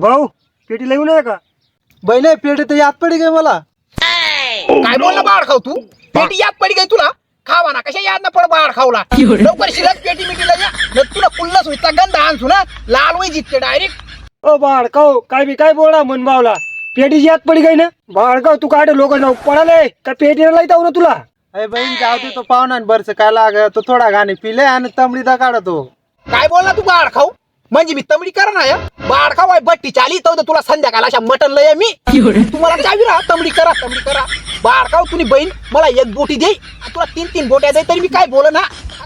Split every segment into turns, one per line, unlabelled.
भाऊ पेटी लिहून आहे का?
बैले पेटी तर याद पडी गई मला.
काय बोलला बाळ खाऊ तू? पेटी याद पडी गई तुला? खावा ना कशा याद ना पड बाळ खाऊला. लवकर शिरत पेटी मिटी लगा न तुला कुल्ला सुईचा गंध आणसू ना लाल वही जितते डायरेक्ट.
ओ बाळकाव काय बी काय बोलणार मन भावला. पेटी याद पडी गई ना बाळकाव तू काय लोक नाव पडाले का पेटीला लाईत ना तुला.
अरे बहीण जाऊ दे तो पाहुणा बरस काय लाग तो थोडा गाणे पिले आणि तमडी दा काढतो.
काय बोलला तू बाळ खाऊ? म्हणजे मी तमडी करा ना या बाळ खाऊ बट्टी चाली तर तुला संध्याकाळ अशा मटन लय मी तुम्हाला चावी राहा तमडी करा बाळ खाऊ तुम्ही बहीण मला एक बोटी दे तुला 3-3 बोट्या दे तरी मी काय बोल ना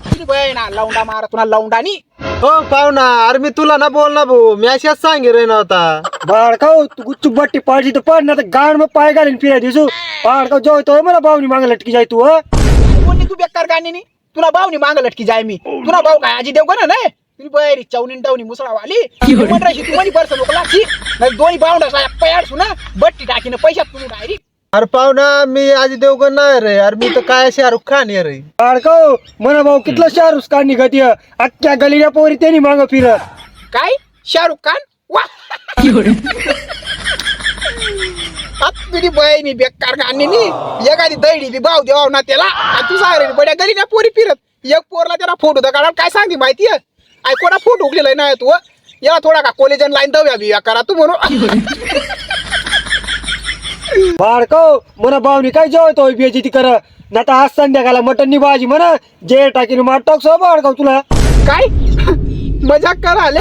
तुझी बहीण लवंडा मारा तुला लवंडानी.
हो पाहुणा अरे मी तुला ना बोल ना भाऊ मी अशाच सांगे रे नव्हता.
बाळकाव तू गुच्चू बट्टी पाडली तर पड ना तर गाड मग पाय घालीन फिराय दिसू. बाळकाव जेवतो मला भावनी मागे लटकी जाय तू.
कोणी तू बेकार गाणी तुला भावनी माग लटकी जाय मी तुला भाऊ काय आजी देव का नाही तुझी बहिरी चवनी टवनी मुसळावाली मंडळाशी तू मनी पर्स लोक लागशी नाही दोन्ही बावंडा पयाड सुना बट्टी टाकीन पैशात तुम्ही डायरेक्ट.
अरे पाहुणा मी आजी देवगण नाही रे अरे मी तर काय शाहरुख खान आहे रे.
बाळकाव म्हणा भाऊ कितलं शाहरुख खान निघत अख्ख्या गलीच्या पोरी त्यांनी माग फिरत.
काय शाहरुख खान वा तुझी बहिणी बेकार गाणी एखादी दैडी बी भाव देवा ना त्याला तू सांग बड्या गली ना पोरी फिरत एक पोरला त्याला फोटो तर काढा काय सांगते माहितीये आय कोणा फोटो उकलेला नाही तू याला थोडा का कॉलेजन लाईन दव्या बिया करा तू म्हणून.
बाळकाव म्हणा भावनी काय जेवतो बेजिती कर ना तर आज संध्याकाळला मटननी भाजी म्हणा जे टाकीन मार टाक सो बाळकाव तुला.
काय मजाक करा आले